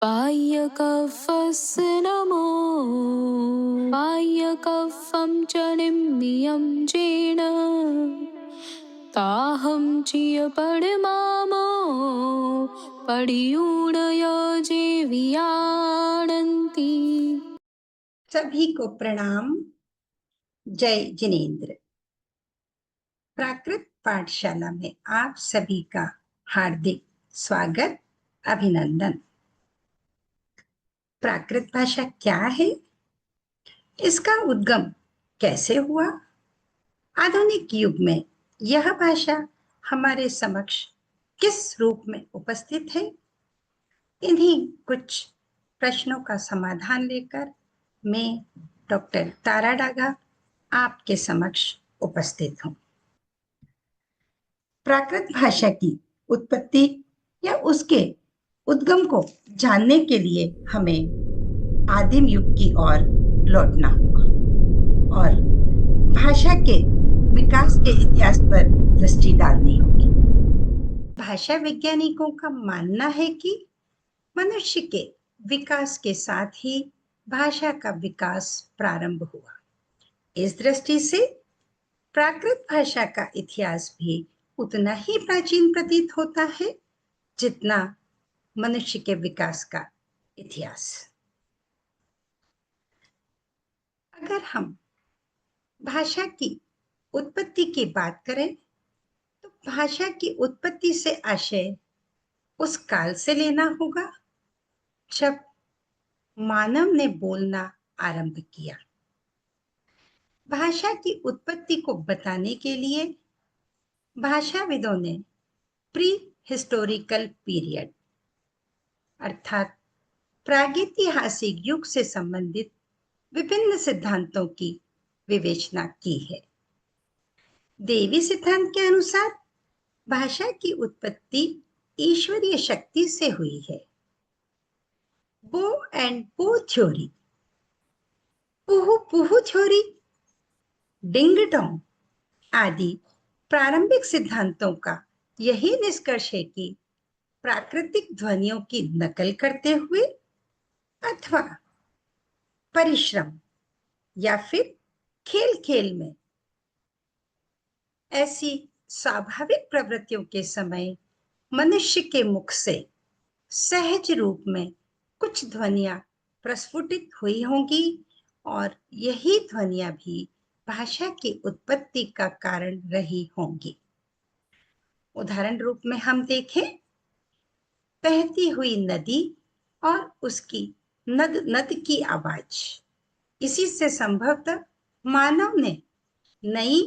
बाह्यकफस्य नमो बाह्यकफं च निम्मियं जेन ताहं चिय पडमामो पडियूणय जेवियाणन्ति। सभी को प्रणाम। जय जिनेन्द्र। प्राकृत पाठशाला में आप सभी का हार्दिक स्वागत, अभिनंदन। प्राकृत भाषा क्या है? इसका उद्गम कैसे हुआ? आधुनिक युग में यह भाषा हमारे समक्ष किस रूप में उपस्थित है? इन्हीं कुछ प्रश्नों का समाधान लेकर मैं डॉक्टर तारा डागा आपके समक्ष उपस्थित हूँ। प्राकृत भाषा की उत्पत्ति या उसके उद्गम को जानने के लिए हमें आदिम युग की ओर लौटना होगा और भाषा के विकास के इतिहास पर दृष्टि डालनी होगी। भाषा वैज्ञानिकों का मानना है कि मनुष्य के विकास के साथ ही भाषा का विकास प्रारंभ हुआ। इस दृष्टि से प्राकृत भाषा का इतिहास भी उतना ही प्राचीन प्रतीत होता है जितना मनुष्य के विकास का इतिहास। अगर हम भाषा की उत्पत्ति की बात करें तो भाषा की उत्पत्ति से आशय उस काल से लेना होगा जब मानव ने बोलना आरंभ किया। भाषा की उत्पत्ति को बताने के लिए भाषाविदों ने प्री हिस्टोरिकल पीरियड अर्थात प्रागैतिहासिक युग से संबंधित विभिन्न सिद्धांतों की विवेचना की है। देवी सिद्धांत के अनुसार भाषा की उत्पत्ति ईश्वरीय शक्ति से हुई है। बो एंड पो थ्योरी, पुहु पुहु थ्योरी, डिंग डोंग आदि प्रारंभिक सिद्धांतों का यही निष्कर्ष है कि प्राकृतिक ध्वनियों की नकल करते हुए अथवा परिश्रम या फिर खेल खेल में ऐसी स्वाभाविक प्रवृत्तियों के समय मनुष्य के मुख से सहज रूप में कुछ ध्वनियां प्रस्फुटित हुई होंगी और यही ध्वनियां भी भाषा की उत्पत्ति का कारण रही होंगी। उदाहरण रूप में हम देखें, बहती हुई नदी और उसकी नद नद की आवाज। इसी से संभवतः मानव ने नई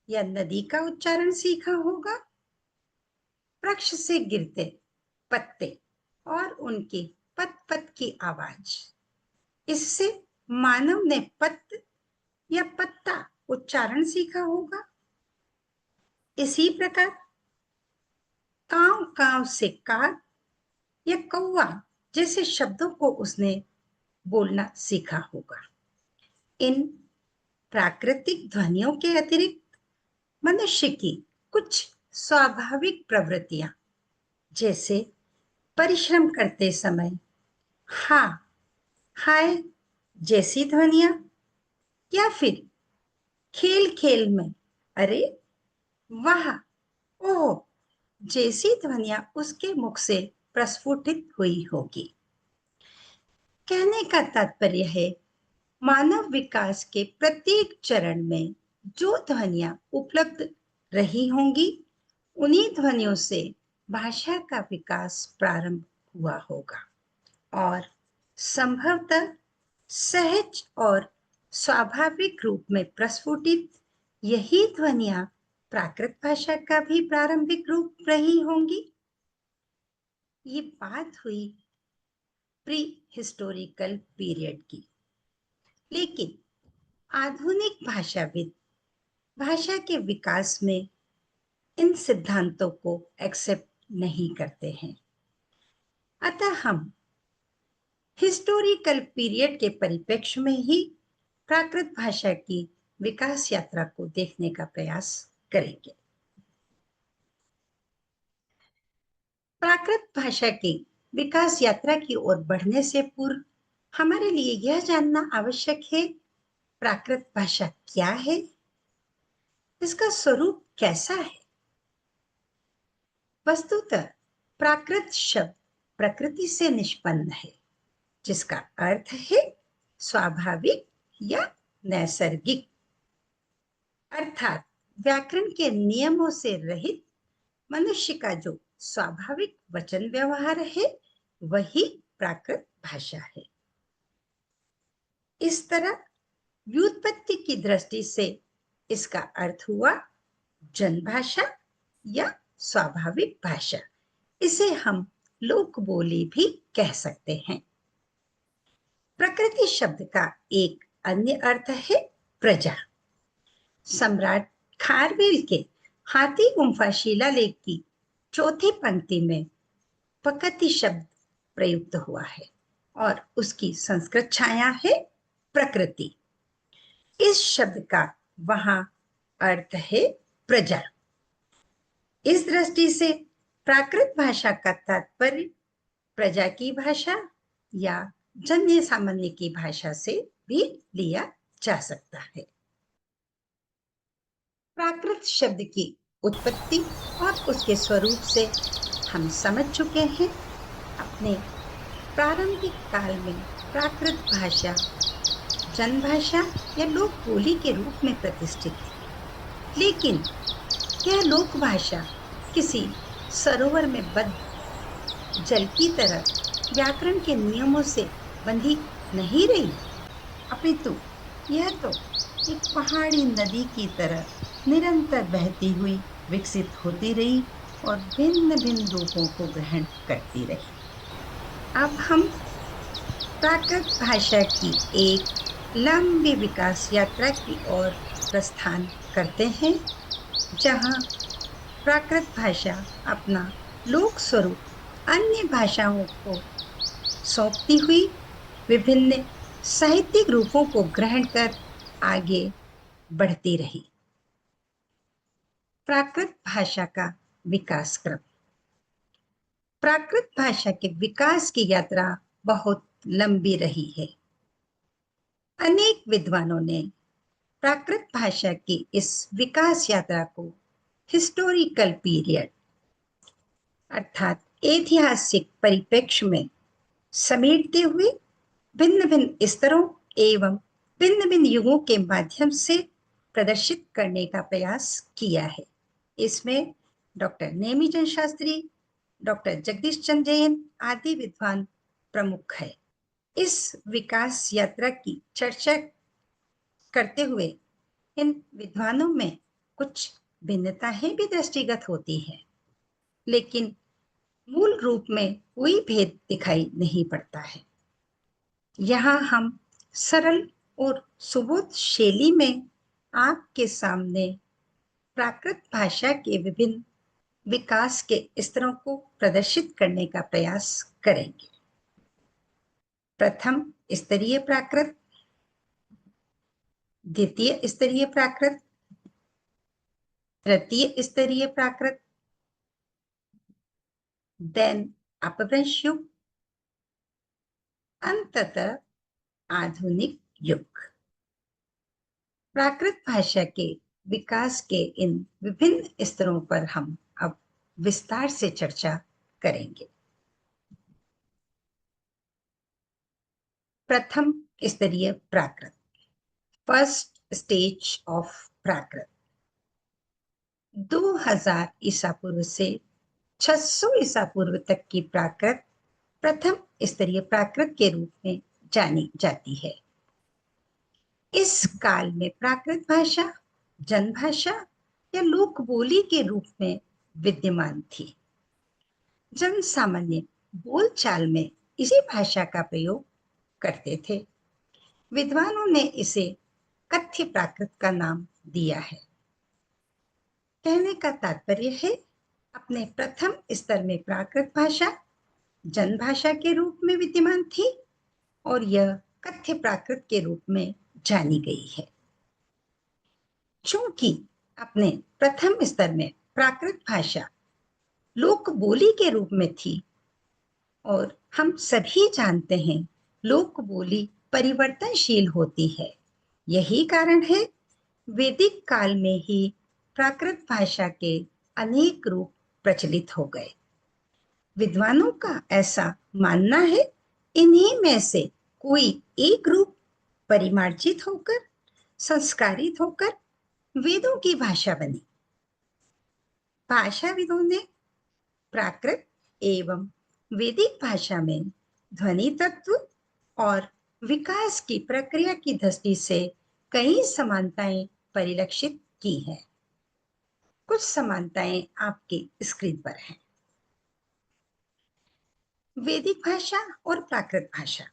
या नदी का उच्चारण सीखा होगा। वृक्ष से गिरते पत्ते और उनकी पत पत की आवाज, इससे मानव ने पत्त या पत्ता उच्चारण सीखा होगा। इसी प्रकार काव काव से काग या कौवा जैसे शब्दों को उसने बोलना सीखा होगा। इन प्राकृतिक ध्वनियों के अतिरिक्त मनुष्य की कुछ स्वाभाविक प्रवृत्तियां जैसे परिश्रम करते समय हा, हाय जैसी ध्वनियां या फिर खेल खेल में अरे, वाह, ओह जैसी ध्वनियां उसके मुख से प्रस्फुटित हुई होगी। कहने का तात्पर्य है, मानव विकास के प्रत्येक चरण में जो ध्वनियां उपलब्ध रही होंगी उन्हीं ध्वनियों से भाषा का विकास प्रारंभ हुआ होगा और संभवतः सहज और स्वाभाविक रूप में प्रस्फुटित यही ध्वनियां प्राकृत भाषा का भी प्रारंभिक रूप रही होंगी। ये बात हुई प्री हिस्टोरिकल पीरियड की, लेकिन आधुनिक भाषाविद भाषा के विकास में इन सिद्धांतों को एक्सेप्ट नहीं करते हैं। अतः हम हिस्टोरिकल पीरियड के परिप्रेक्ष्य में ही प्राकृत भाषा की विकास यात्रा को देखने का प्रयास करेंगे। प्राकृत भाषा की विकास यात्रा की ओर बढ़ने से पूर्व हमारे लिए यह जानना आवश्यक है, प्राकृत भाषा क्या है, इसका स्वरूप कैसा है। वस्तुतः प्राकृत शब्द प्रकृति से निष्पन्न है, जिसका अर्थ है स्वाभाविक या नैसर्गिक, अर्थात व्याकरण के नियमों से रहित मनुष्य का जो स्वाभाविक वचन व्यवहार है, वही प्राकृत भाषा है। इस तरह व्युत्पत्ति की दृष्टि से इसका अर्थ हुआ जन भाषा या स्वाभाविक भाषा। इसे हम लोक बोली भी कह सकते हैं। प्रकृति शब्द का एक अन्य अर्थ है प्रजा। सम्राट खारवेल के हाथी गुम्फा शिलालेख की चौथी पंक्ति में प्रकृति शब्द प्रयुक्त हुआ है और उसकी संस्कृत छाया है प्रकृति। इस शब्द का वहां अर्थ है प्रजा। इस दृष्टि से प्राकृत भाषा का तात्पर्य प्रजा की भाषा या जन्य सामान्य की भाषा से भी लिया जा सकता है। प्राकृत शब्द की उत्पत्ति और उसके स्वरूप से हम समझ चुके हैं। अपने प्रारंभिक काल में प्राकृत भाषा जनभाषा या लोक बोली के रूप में प्रतिष्ठित थी, लेकिन यह लोक भाषा किसी सरोवर में बद्ध जल की तरह व्याकरण के नियमों से बंधी नहीं रही, अपितु यह तो एक पहाड़ी नदी की तरह निरंतर बहती हुई विकसित होती रही और भिन्न भिन्न रूपों को ग्रहण करती रही। अब हम प्राकृत भाषा की एक लंबी विकास यात्रा की ओर प्रस्थान करते हैं, जहां प्राकृत भाषा अपना लोक स्वरूप अन्य भाषाओं को सौंपती हुई विभिन्न साहित्यिक रूपों को ग्रहण कर आगे बढ़ती रही। प्राकृत भाषा का विकास क्रम। प्राकृत भाषा के विकास की यात्रा बहुत लंबी रही है। अनेक विद्वानों ने प्राकृत भाषा की इस विकास यात्रा को हिस्टोरिकल पीरियड अर्थात ऐतिहासिक परिप्रेक्ष्य में समेटते हुए भिन्न भिन्न स्तरों एवं भिन्न भिन्न युगों के माध्यम से प्रदर्शित करने का प्रयास किया है। इसमें डॉक्टर नेमीचंद शास्त्री, डॉक्टर जगदीश चंद्र जैन आदि विद्वान प्रमुख है। इस विकास यात्रा की चर्चा करते हुए इन विद्वानों में कुछ भिन्नताएं भी दृष्टिगत होती हैं, लेकिन मूल रूप में कोई भेद दिखाई नहीं पड़ता है। यहाँ हम सरल और सुबोध शैली में आपके सामने प्राकृत भाषा के विभिन्न विकास के स्तरों को प्रदर्शित करने का प्रयास करेंगे। प्रथम स्तरीय प्राकृत, द्वितीय स्तरीय प्राकृत, तृतीय स्तरीय प्राकृत, देन अपभ्रंश युग, अंततः आधुनिक युग। प्राकृत भाषा के विकास के इन विभिन्न स्तरों पर हम अब विस्तार से चर्चा करेंगे। प्रथम स्तरीय प्राकृत, फर्स्ट स्टेज ऑफ प्राकृत। 2000 ईसा पूर्व से 600 ईसा पूर्व तक की प्राकृत प्रथम स्तरीय प्राकृत के रूप में जानी जाती है। इस काल में प्राकृत भाषा जनभाषा या लोक बोली के रूप में विद्यमान थी। जन सामान्य बोलचाल में इसी भाषा का प्रयोग करते थे। विद्वानों ने इसे कथ्य प्राकृत का नाम दिया है। कहने का तात्पर्य है, अपने प्रथम स्तर में प्राकृत भाषा जनभाषा के रूप में विद्यमान थी और यह कथ्य प्राकृत के रूप में जानी गई है। चूंकि अपने प्रथम स्तर में प्राकृत भाषा लोक बोली के रूप में थी और हम सभी जानते हैं लोक बोली परिवर्तनशील होती है। यही कारण है वैदिक काल में ही प्राकृत भाषा के अनेक रूप प्रचलित हो गए। विद्वानों का ऐसा मानना है इन्हीं में से कोई एक रूप परिमार्जित होकर संस्कारित होकर वेदों की भाषा बनी। भाषाविदों ने प्राकृत एवं वैदिक भाषा में ध्वनि तत्व और विकास की प्रक्रिया की दृष्टि से कई समानताएं परिलक्षित की हैं। कुछ समानताएं आपकी स्क्रीन पर हैं। वैदिक भाषा और प्राकृत भाषा,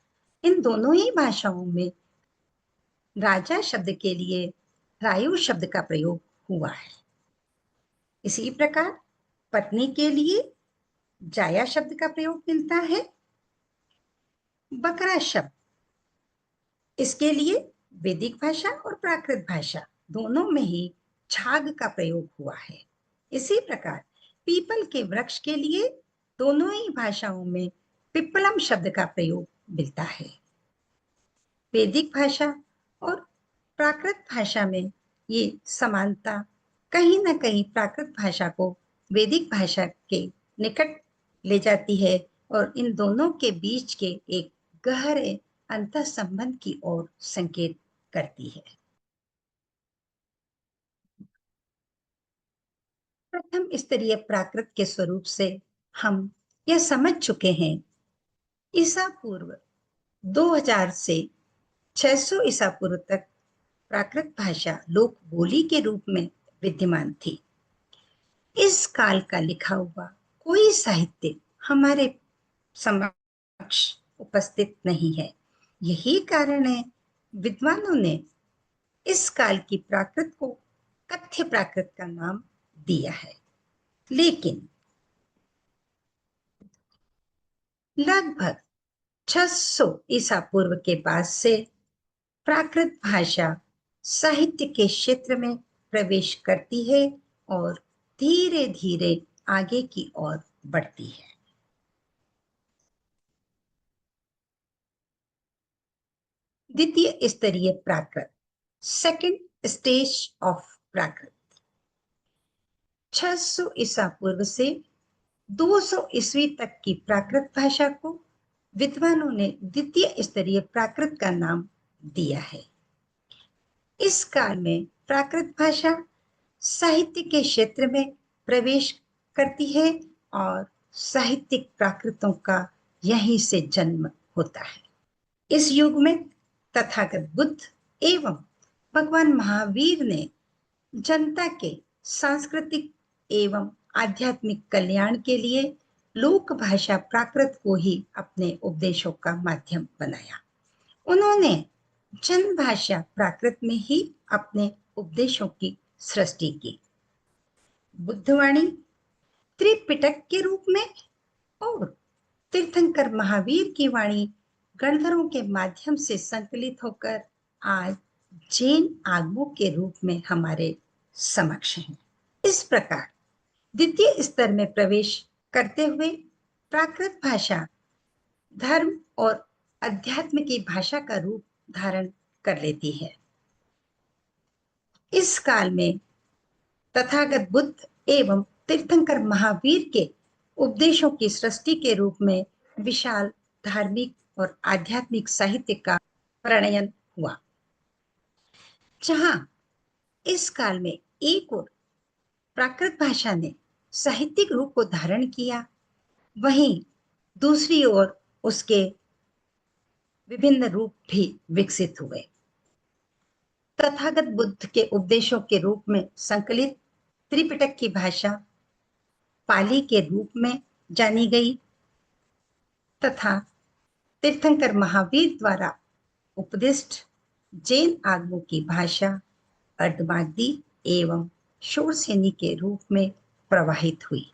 इन दोनों ही भाषाओं में राजा शब्द के लिए रायु शब्द का प्रयोग हुआ है। इसी प्रकार पत्नी के लिए जाया शब्द का प्रयोग मिलता है। बकरा शब्द, इसके लिए वैदिक भाषा और प्राकृत भाषा दोनों में ही छाग का प्रयोग हुआ है। इसी प्रकार पीपल के वृक्ष के लिए दोनों ही भाषाओं में पिप्पलम शब्द का प्रयोग मिलता है। वैदिक भाषा और प्राकृत भाषा में ये समानता कहीं ना कहीं प्राकृत भाषा को वैदिक भाषा के निकट ले जाती है और इन दोनों के बीच के एक गहरे अंतः संबंध की ओर संकेत करती है। प्रथम स्तरीय प्राकृत के स्वरूप से हम यह समझ चुके हैं ईसा पूर्व 2000 से 600 ईसा पूर्व तक प्राकृत भाषा लोक बोली के रूप में विद्यमान थी। इस काल का लिखा हुआ कोई साहित्य हमारे समक्ष उपस्थित नहीं है। यही कारण है विद्वानों ने इस काल की प्राकृत को कथ्य प्राकृत का नाम दिया है। लेकिन लगभग 600 ईसा पूर्व के बाद से प्राकृत भाषा साहित्य के क्षेत्र में प्रवेश करती है और धीरे धीरे आगे की ओर बढ़ती है। द्वितीय स्तरीय प्राकृत, सेकंड स्टेज ऑफ प्राकृत, 600 ईसा पूर्व से 200 ईस्वी तक की प्राकृत भाषा को विद्वानों ने द्वितीय स्तरीय प्राकृत का नाम दिया है। इस काल में प्राकृत भाषा साहित्य के क्षेत्र में प्रवेश करती है और साहित्यिक प्राकृतों का यहीं से जन्म होता है। इस युग में तथागत बुद्ध एवं भगवान महावीर ने जनता के सांस्कृतिक एवं आध्यात्मिक कल्याण के लिए लोक भाषा प्राकृत को ही अपने उपदेशों का माध्यम बनाया। उन्होंने जन भाषा प्राकृत में ही अपने उपदेशों की सृष्टि की। बुद्धवाणी त्रिपिटक के रूप में और तीर्थंकर महावीर की वाणी गणधरों के माध्यम से संकलित होकर आज जैन आगमों के रूप में हमारे समक्ष हैं। इस प्रकार द्वितीय स्तर में प्रवेश करते हुए प्राकृत भाषा धर्म और अध्यात्म की भाषा का रूप धारण कर लेती है। इस काल में तथागत बुद्ध एवं तीर्थंकर महावीर के उपदेशों की सृष्टि के रूप में विशाल धार्मिक और आध्यात्मिक साहित्य का प्रणयन हुआ। जहां इस काल में एक ओर प्राकृत भाषा ने साहित्यिक रूप को धारण किया, वहीं दूसरी ओर उसके विभिन्न रूप भी विकसित हुए। तथागत बुद्ध के उपदेशों के रूप में संकलित त्रिपिटक की भाषा पाली के रूप में जानी गई तथा तीर्थंकर महावीर द्वारा उपदिष्ट जैन आगमों की भाषा अर्धमागधी एवं शोरसेनी के रूप में प्रवाहित हुई।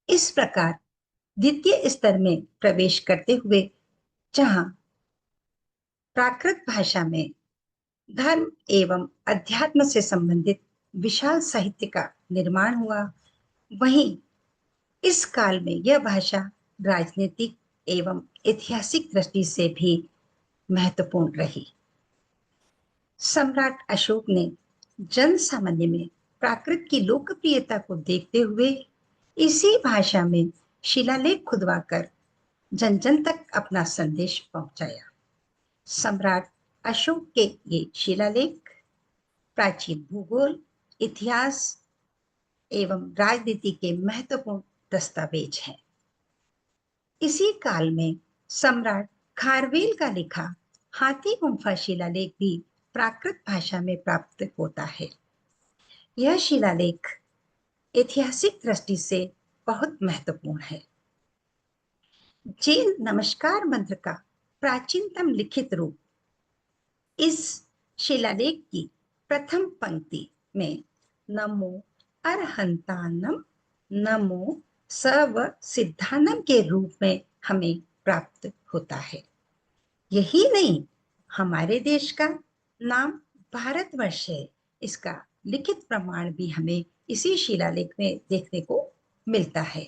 इस प्रकार द्वितीय स्तर में प्रवेश करते हुए जहां प्राकृत भाषा में धर्म एवं अध्यात्म से संबंधित विशाल साहित्य का निर्माण हुआ, वहीं इस काल में यह भाषा राजनीतिक एवं ऐतिहासिक दृष्टि से भी महत्वपूर्ण रही। सम्राट अशोक ने जन सामान्य में प्राकृत की लोकप्रियता को देखते हुए इसी भाषा में शिलालेख खुदवाकर जन जन तक अपना संदेश पहुंचाया। सम्राट अशोक के ये शिलालेख प्राचीन भूगोल, इतिहास एवं राजनीति के महत्वपूर्ण दस्तावेज हैं। इसी काल में सम्राट खारवेल का लिखा हाथी गुम्फा शिलालेख भी प्राकृत भाषा में प्राप्त होता है। यह शिलालेख ऐतिहासिक दृष्टि से बहुत महत्वपूर्ण है। जैन नमस्कार मंत्र का प्राचीनतम लिखित रूप इस शिलालेख की प्रथम पंक्ति में नमो अरहंतानम नमो सर्व सिद्धानम के रूप में हमें प्राप्त होता है। यही नहीं, हमारे देश का नाम भारतवर्ष है, इसका लिखित प्रमाण भी हमें इसी शिलालेख में देखने को मिलता है।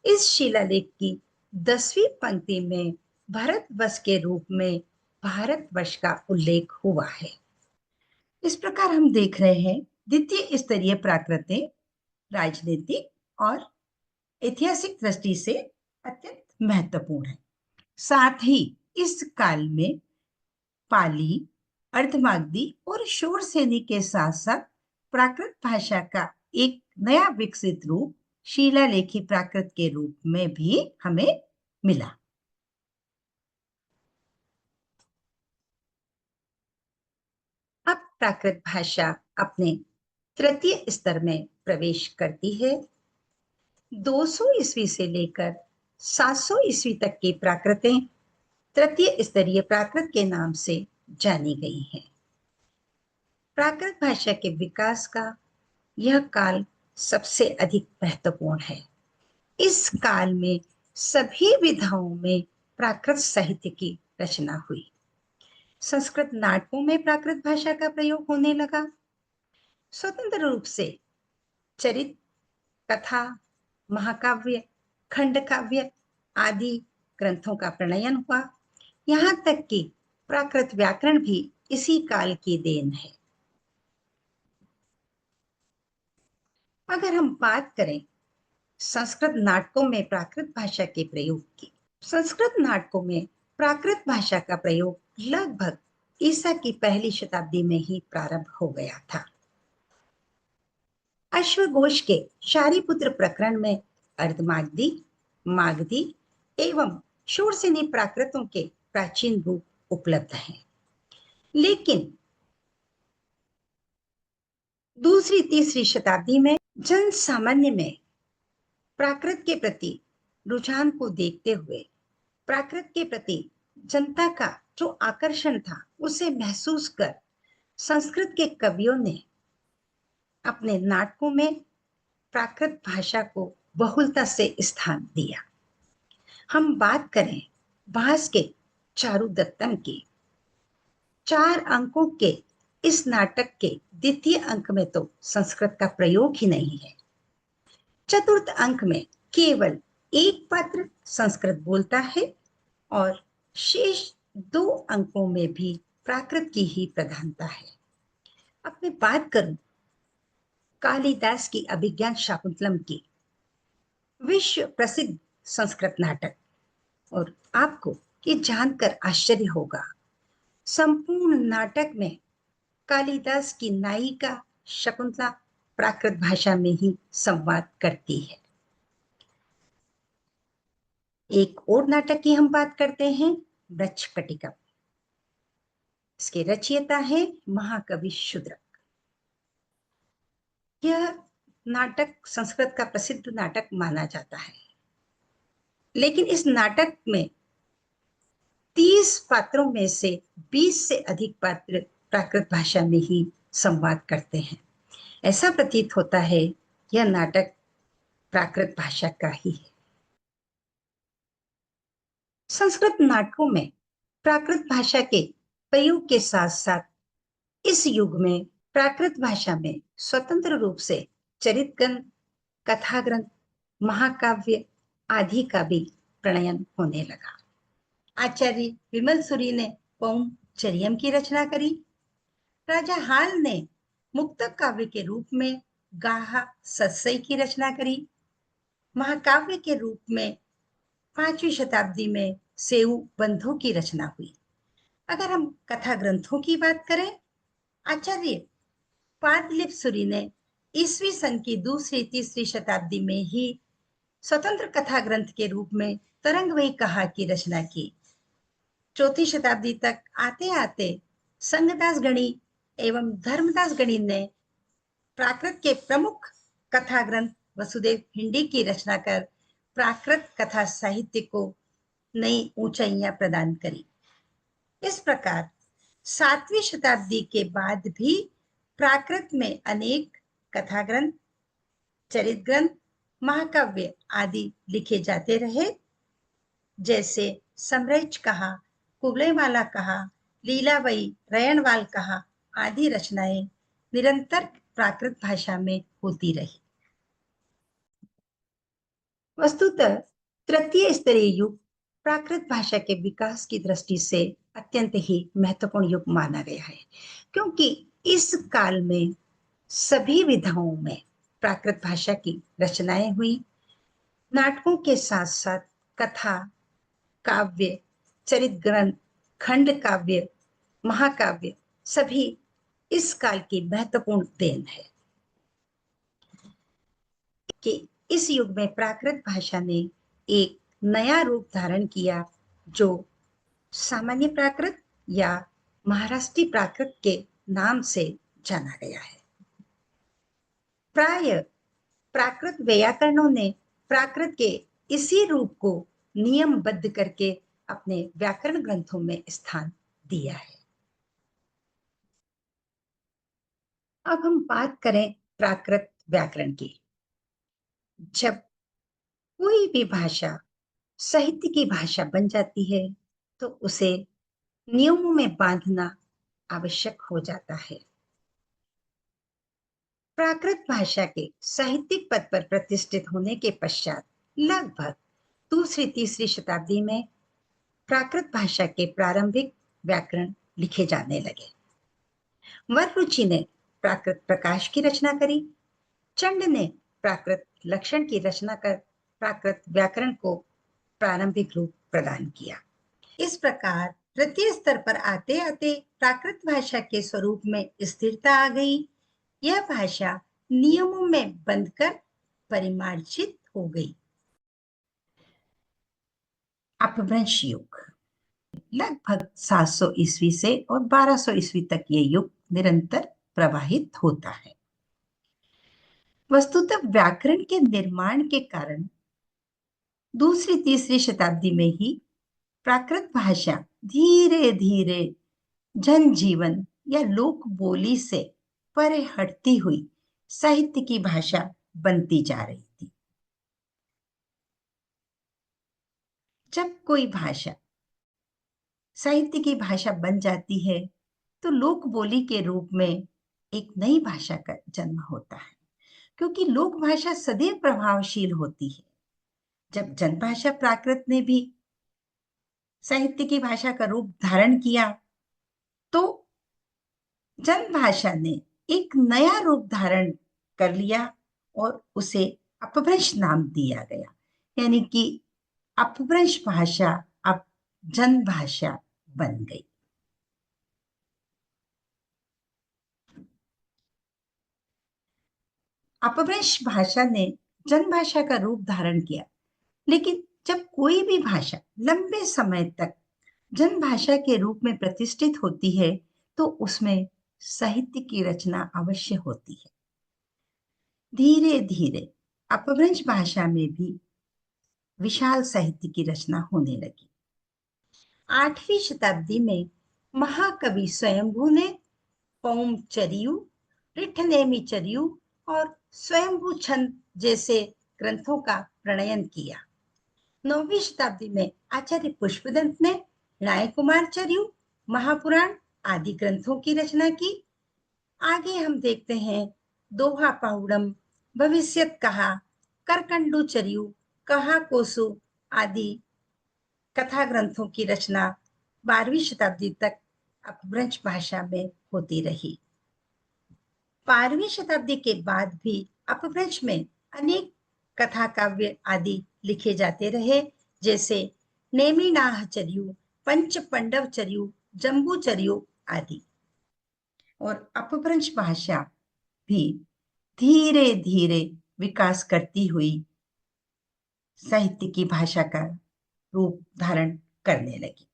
इस शिलालेख की 10वीं पंक्ति में भारतवर्ष के रूप में भारतवर्ष का उल्लेख हुआ है। इस प्रकार हम देख रहे हैं द्वितीय स्तरीय प्राकृतिक, राजनीतिक और ऐतिहासिक दृष्टि से अत्यंत महत्वपूर्ण है। साथ ही इस काल में पाली, अर्धमागधी और शोरसेनी के साथ साथ प्राकृत भाषा का एक नया विकसित रूप शिलालेखी प्राकृत के रूप में भी हमें मिला। अब प्राकृत भाषा अपने तृतीय स्तर में प्रवेश करती है। 200 ईस्वी से लेकर 700 ईस्वी तक की प्राकृतें तृतीय स्तरीय प्राकृत के नाम से जानी गई हैं। प्राकृत भाषा के विकास का यह काल सबसे अधिक महत्वपूर्ण है। इस काल में सभी विधाओं में प्राकृत साहित्य की रचना हुई। संस्कृत नाटकों में प्राकृत भाषा का प्रयोग होने लगा। स्वतंत्र रूप से चरित, कथा, महाकाव्य, खंडकाव्य आदि ग्रंथों का प्रणयन हुआ। यहाँ तक कि प्राकृत व्याकरण भी इसी काल की देन है। अगर हम बात करें संस्कृत नाटकों में प्राकृत भाषा के प्रयोग की, संस्कृत नाटकों में प्राकृत भाषा का प्रयोग लगभग ईसा की पहली शताब्दी में ही प्रारंभ हो गया था। अश्वघोष के शारिपुत्र प्रकरण में अर्धमागधी, मागधी एवं शूरसेनी प्राकृतों के प्राचीन रूप उपलब्ध हैं। लेकिन दूसरी तीसरी शताब्दी में जन सामान्य में प्राकृत के प्रति रुझान को देखते हुए प्राकृत के प्रति जनता का जो आकर्षण था उसे महसूस कर संस्कृत के कवियों ने अपने नाटकों में प्राकृत भाषा को बहुलता से स्थान दिया। हम बात करें भास के चारुदत्तम की, 4 अंकों के इस नाटक के द्वितीय अंक में तो संस्कृत का प्रयोग ही नहीं है। चतुर्थ अंक में केवल एक पात्र संस्कृत बोलता है और शेष 2 अंकों में भी प्राकृत की ही प्रधानता है। अब मैं बात करूं कालिदास की अभिज्ञान शाकुंतलम की, विश्व प्रसिद्ध संस्कृत नाटक, और आपको ये जानकर आश्चर्य होगा संपूर्ण नाटक में कालिदास की नायिका शकुंतला प्राकृत भाषा में ही संवाद करती है। एक और नाटक की हम बात करते हैं मृच्छकटिकम। इसके रचयिता है महाकवि शूद्रक। यह नाटक संस्कृत का प्रसिद्ध नाटक माना जाता है, लेकिन इस नाटक में 30 पात्रों में से 20 से अधिक पात्र प्राकृत भाषा में ही संवाद करते हैं। ऐसा प्रतीत होता है यह नाटक प्राकृत भाषा का ही है। संस्कृत नाटकों में प्राकृत भाषा के प्रयोग के साथ साथ इस युग में प्राकृत भाषा में स्वतंत्र रूप से चरित ग्रंथ, कथा ग्रंथ, महाकाव्य आदि का भी प्रणयन होने लगा। आचार्य विमल सूरी ने पौम चरियम की रचना करी। राजा हाल ने मुक्तक काव्य के रूप में गाहा सत्सई की रचना करी। महाकाव्य के रूप में 5वीं शताब्दी में सेऊ बंधु की रचना हुई। अगर हम कथा ग्रंथों की बात करें, आचार्य पादलिप सूरी ने ईसवी सन की 2री-3री शताब्दी में ही स्वतंत्र कथा ग्रंथ के रूप में तरंग वही कहा की रचना की। 4ठी शताब्दी तक आते आते संगदास गणी एवं धर्मदास गणी ने प्राकृत के प्रमुख कथा ग्रंथ वसुदेव हिंडी की रचना कर प्राकृत कथा साहित्य को नई ऊंचाइयां प्रदान करी। इस प्रकार 7वीं शताब्दी के बाद भी प्राकृत में अनेक कथा ग्रंथ, चरित ग्रंथ, महाकाव्य आदि लिखे जाते रहे, जैसे समरैच कहा, कुबलेमाला कहा, लीलावई, रयनवाल कहा आदि रचनाएं निरंतर प्राकृत भाषा में होती रही। वस्तुतः तृतीय स्तरीय युग प्राकृत भाषा के विकास की दृष्टि से अत्यंत ही महत्वपूर्ण युग माना गया है, क्योंकि इस काल में सभी विधाओं में प्राकृत भाषा की रचनाएं हुई। नाटकों के साथ साथ कथा, काव्य, चरित ग्रंथ, खंड काव्य, महाकाव्य सभी इस काल की महत्वपूर्ण देन है कि इस युग में प्राकृत भाषा ने एक नया रूप धारण किया, जो सामान्य प्राकृत या महाराष्ट्रीय प्राकृत के नाम से जाना गया है। प्राय प्राकृत व्याकरणों ने प्राकृत के इसी रूप को नियमबद्ध करके अपने व्याकरण ग्रंथों में स्थान दिया है। अब हम बात करें प्राकृत व्याकरण की। जब कोई भी भाषा साहित्य की भाषा बन जाती है तो उसे नियमों में बांधना आवश्यक हो जाता है। प्राकृत भाषा के साहित्यिक पद पर प्रतिष्ठित होने के पश्चात लगभग 2री-3री शताब्दी में प्राकृत भाषा के प्रारंभिक व्याकरण लिखे जाने लगे। वररुचि ने प्राकृत प्रकाश की रचना करी। चंड ने प्राकृत लक्षण की रचना कर प्राकृत व्याकरण को प्रारंभिक रूप प्रदान किया। इस प्रकार तृतीय स्तर पर आते आते प्राकृत भाषा के स्वरूप में स्थिरता आ गई। यह भाषा नियमों में बंधकर परिमार्जित हो गई। अपभ्रंश युग लगभग 700 ईस्वी से और 1200 ईस्वी तक ये युग निरंतर प्रवाहित होता है। वस्तुतः व्याकरण के निर्माण के कारण 2री-3री शताब्दी में ही प्राकृत भाषा धीरे धीरे जनजीवन या लोक बोली से परे हटती हुई साहित्य की भाषा बनती जा रही थी। जब कोई भाषा साहित्य की भाषा बन जाती है तो लोक बोली के रूप में एक नई भाषा का जन्म होता है, क्योंकि लोक भाषा सदैव प्रभावशील होती है। जब जनभाषा प्राकृत ने भी साहित्य की भाषा का रूप धारण किया तो जनभाषा ने एक नया रूप धारण कर लिया और उसे अपभ्रंश नाम दिया गया, यानी कि अपभ्रंश भाषा अब जनभाषा बन गई। अपभ्रंश भाषा ने जनभाषा का रूप धारण किया, लेकिन जब कोई भी भाषा लंबे समय तक जनभाषा के रूप में प्रतिष्ठित होती है तो उसमें साहित्य की रचना अवश्य होती है। धीरे धीरे अपभ्रंश भाषा में भी विशाल साहित्य की रचना होने लगी। 8वीं शताब्दी में महाकवि स्वयंभू ने पौम चरियु, रिठनेमि चरियु और स्वयंभू छंद जैसे ग्रंथों का प्रणयन किया। 9वीं शताब्दी में आचार्य पुष्पदंत ने राय कुमार चरियु, महापुराण आदि ग्रंथों की रचना की। आगे हम देखते हैं दोहा पाहुड़म, भविष्यत कहा, करकंडू चरियु, कहा कोसु आदि कथा ग्रंथों की रचना 12वीं शताब्दी तक अपभ्रंश भाषा में होती रही। 12वीं शताब्दी के बाद भी अपभ्रंश में अनेक कथा काव्य आदि लिखे जाते रहे, जैसे नेमिनाह चरियु, पंच पंडव चरियु, जम्बू चरियु आदि। और अपभ्रंश भाषा भी धीरे धीरे विकास करती हुई साहित्य की भाषा का रूप धारण करने लगी।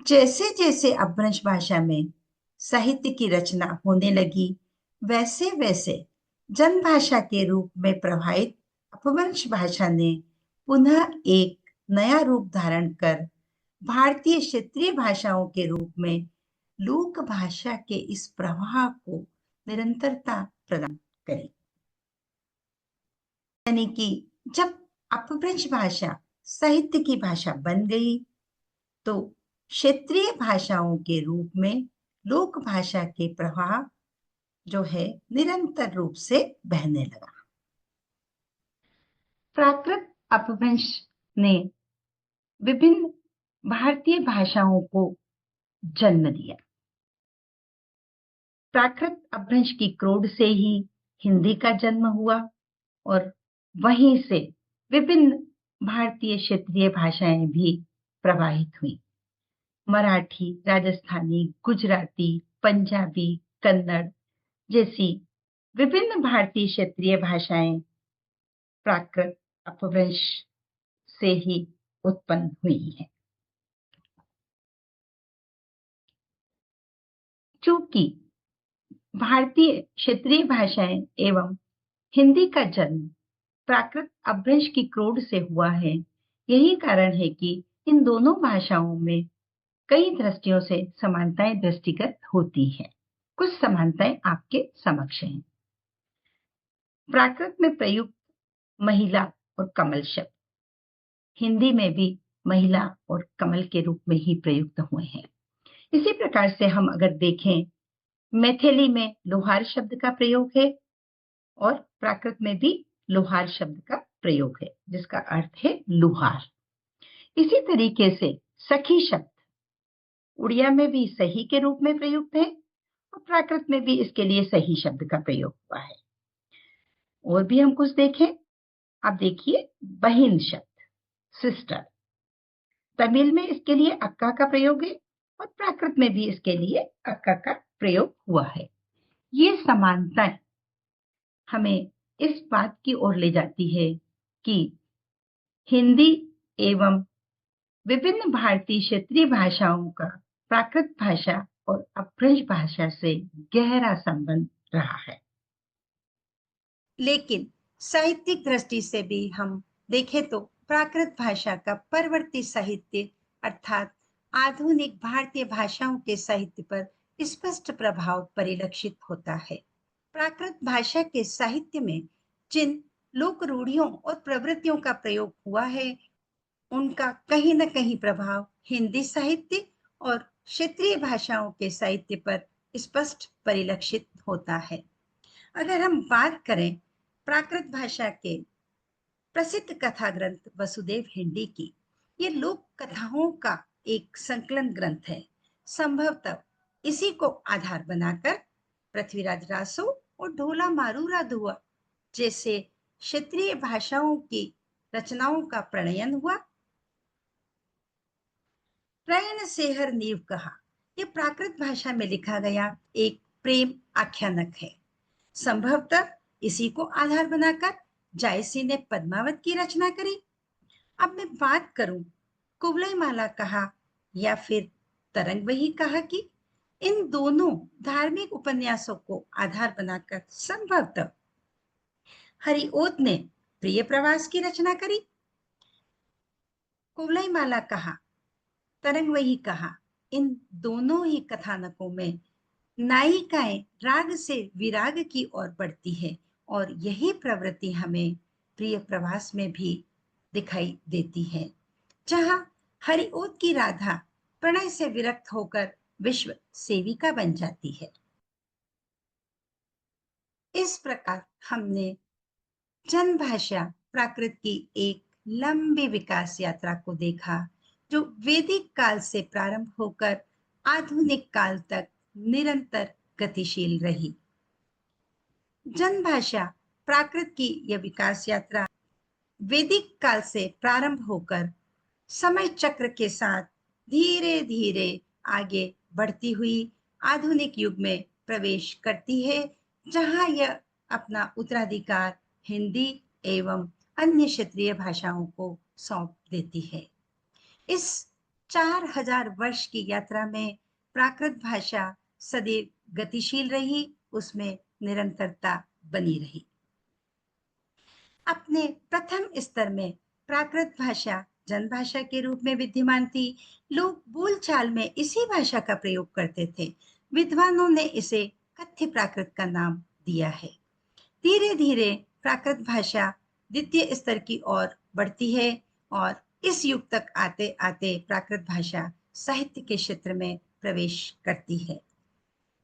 जैसे जैसे अपभ्रंश भाषा में साहित्य की रचना होने लगी, वैसे वैसे जनभाषा के रूप में प्रवाहित अपभ्रंश भाषा ने पुनः एक नया रूप धारण कर भारतीय क्षेत्रीय भाषाओं के रूप में लोक भाषा के इस प्रवाह को निरंतरता प्रदान करी। यानी कि जब अपभ्रंश भाषा साहित्य की भाषा बन गई, तो क्षेत्रीय भाषाओं के रूप में लोक भाषा के प्रवाह जो है निरंतर रूप से बहने लगा। प्राकृत अपभ्रंश ने विभिन्न भारतीय भाषाओं को जन्म दिया। प्राकृत अपभ्रंश की क्रोध से ही हिंदी का जन्म हुआ और वहीं से विभिन्न भारतीय क्षेत्रीय भाषाएं भी प्रवाहित हुई। मराठी, राजस्थानी, गुजराती, पंजाबी, कन्नड़ जैसी विभिन्न भारतीय क्षेत्रीय भाषाएं प्राकृत अपभ्रंश से ही उत्पन्न हुई हैं। चूंकि भारतीय क्षेत्रीय भाषाएं एवं हिंदी का जन्म प्राकृत अपभ्रंश की क्रोध से हुआ है, यही कारण है कि इन दोनों भाषाओं में कई दृष्टियों से समानताएं दृष्टिगत होती हैं। कुछ समानताएं आपके समक्ष हैं। प्राकृत में प्रयुक्त महिला और कमल शब्द हिंदी में भी महिला और कमल के रूप में ही प्रयुक्त हुए हैं। इसी प्रकार से हम अगर देखें, मैथिली में लोहार शब्द का प्रयोग है और प्राकृत में भी लोहार शब्द का प्रयोग है, जिसका अर्थ है लुहार। इसी तरीके से सखी शब्द उड़िया में भी सही के रूप में प्रयुक्त है और प्राकृत में भी इसके लिए सही शब्द का प्रयोग हुआ है। और भी हम कुछ देखें, आप देखिए बहिन शब्द सिस्टर, तमिल में इसके लिए अक्का का प्रयोग है और प्राकृत में भी इसके लिए अक्का का प्रयोग हुआ है। ये समानताएं हमें इस बात की ओर ले जाती है कि हिंदी एवं विभिन्न भारतीय क्षेत्रीय भाषाओं का प्राकृत भाषा और अपभ्रंश भाषा से गहरा संबंध रहा है। लेकिन साहित्यिक दृष्टि से भी हम देखें तो प्राकृत भाषा का परवर्ती साहित्य अर्थात आधुनिक भारतीय भाषाओं के साहित्य पर स्पष्ट प्रभाव परिलक्षित होता है। प्राकृत भाषा के साहित्य में जिन लोक रूढ़ियों और प्रवृत्तियों का प्रयोग हुआ है, उनका कहीं न कहीं प्रभाव हिंदी साहित्य और क्षेत्रीय भाषाओं के साहित्य पर स्पष्ट परिलक्षित होता है। अगर हम बात करें प्राकृत भाषा के प्रसिद्ध कथा ग्रंथ वसुदेव हिंदी की, ये लोक कथाओं का एक संकलन ग्रंथ है। संभवतः इसी को आधार बनाकर पृथ्वीराज रासो और ढोला मारूरा धुआ जैसे क्षेत्रीय भाषाओं की रचनाओं का प्रणयन हुआ। प्रयण सेहर नीव कहा, यह प्राकृत भाषा में लिखा गया एक प्रेम आख्यानक है। संभवतः इसी को आधार बनाकर जायसी ने पद्मावत की रचना करी। अब मैं बात करूं कुवलई माला कहा या फिर तरंग वही कहा की इन दोनों धार्मिक उपन्यासों को आधार बनाकर संभवतः हरिओत ने प्रिय प्रवास की रचना करी। कुवलई माला कहा, तरंग वही कहा, इन दोनों ही कथानकों में नायिकाएं राग से विराग की ओर बढ़ती है और यही प्रवृत्ति हमें प्रिय प्रवास में भी दिखाई देती है, जहां हरिओत की राधा प्रणय से विरक्त होकर विश्व सेविका बन जाती है। इस प्रकार हमने जन भाषा प्राकृत की एक लंबी विकास यात्रा को देखा, जो वैदिक काल से प्रारंभ होकर आधुनिक काल तक निरंतर गतिशील रही। जन भाषा प्राकृत की यह विकास यात्रा वैदिक काल से प्रारंभ होकर समय चक्र के साथ धीरे धीरे आगे बढ़ती हुई आधुनिक युग में प्रवेश करती है, जहां यह अपना उत्तराधिकार हिंदी एवं अन्य क्षेत्रीय भाषाओं को सौंप देती है। इस 4000 वर्ष की यात्रा में प्राकृत भाषा सदैव गतिशील रही, उसमें निरंतरता बनी रही। अपने प्रथम स्तर में प्राकृत भाषा जनभाषा के रूप में विद्यमान थी। लोग बोलचाल में इसी भाषा का प्रयोग करते थे। विद्वानों ने इसे कथ्य प्राकृत का नाम दिया है। धीरे धीरे प्राकृत भाषा द्वितीय स्तर की ओर बढ़ती है और इस युग तक आते आते प्राकृत भाषा साहित्य के क्षेत्र में प्रवेश करती है।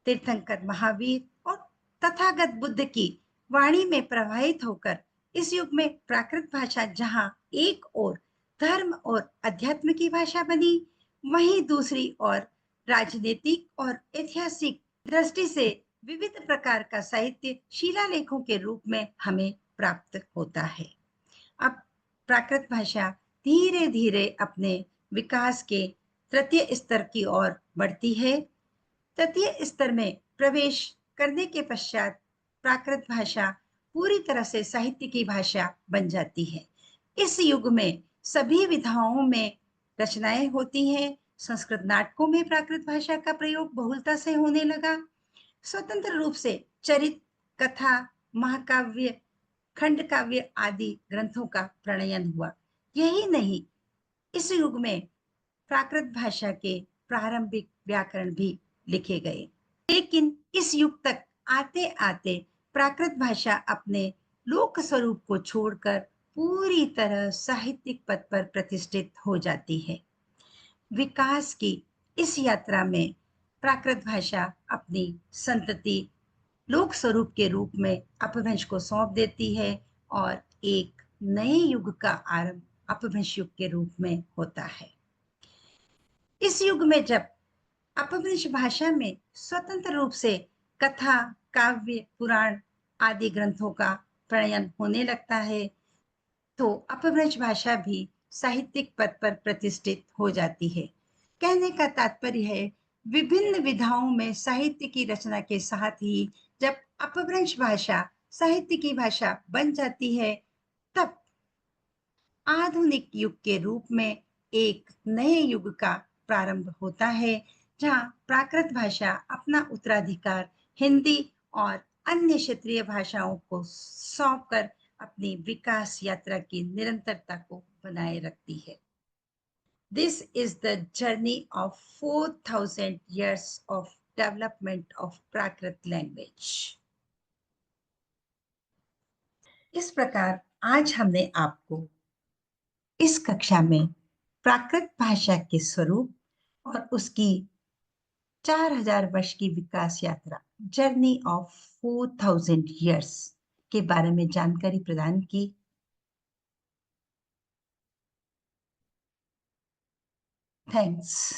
तीर्थंकर महावीर और तथागत बुद्ध की वाणी में प्रभावित होकर इस युग में प्राकृत भाषा जहां एक ओर धर्म और अध्यात्म की भाषा बनी, वहीं दूसरी ओर राजनीतिक और ऐतिहासिक दृष्टि से विविध प्रकार का साहित्य शिलालेखों के रूप में हमें प्राप्त होता है। अब प्राकृत भाषा धीरे धीरे अपने विकास के तृतीय स्तर की ओर बढ़ती है। तृतीय स्तर में प्रवेश करने के पश्चात प्राकृत भाषा पूरी तरह से साहित्य की भाषा बन जाती है। इस युग में सभी विधाओं में रचनाएं होती हैं। संस्कृत नाटकों में प्राकृत भाषा का प्रयोग बहुलता से होने लगा। स्वतंत्र रूप से चरित, कथा, महाकाव्य, खंड काव्य आदि ग्रंथों का प्रणयन हुआ। यही नहीं, इस युग में प्राकृत भाषा के प्रारंभिक व्याकरण भी लिखे गए। लेकिन इस युग तक आते आते प्राकृत भाषा अपने लोक स्वरूप को छोड़कर पूरी तरह साहित्यिक पद पर प्रतिष्ठित हो जाती है। विकास की इस यात्रा में प्राकृत भाषा अपनी संतति लोक स्वरूप के रूप में अपभ्रंश को सौंप देती है और एक नए युग का आरंभ अपभ्रंश युग के रूप में होता है। इस युग में जब अपभ्रंश भाषा में स्वतंत्र रूप से कथा, काव्य, पुराण आदि ग्रंथों का प्रणयन होने लगता है, तो अपभ्रंश भाषा भी साहित्यिक पद पर प्रतिष्ठित हो जाती है। कहने का तात्पर्य है, विभिन्न विधाओं में साहित्य की रचना के साथ ही जब अपभ्रंश भाषा साहित्य की भाषा बन जाती है, तब आधुनिक युग के रूप में एक नए युग का प्रारंभ होता है, जहां प्राकृत भाषा अपना उत्तराधिकार हिंदी और अन्य क्षेत्रीय भाषाओं को सौंपकर अपनी विकास यात्रा की निरंतरता को बनाए रखती है। This is the journey of 4000 years of development of Prakrit language. इस प्रकार आज हमने आपको इस कक्षा में प्राकृत भाषा के स्वरूप और उसकी 4000 वर्ष की विकास यात्रा जर्नी ऑफ 4000 years के बारे में जानकारी प्रदान की। थैंक्स।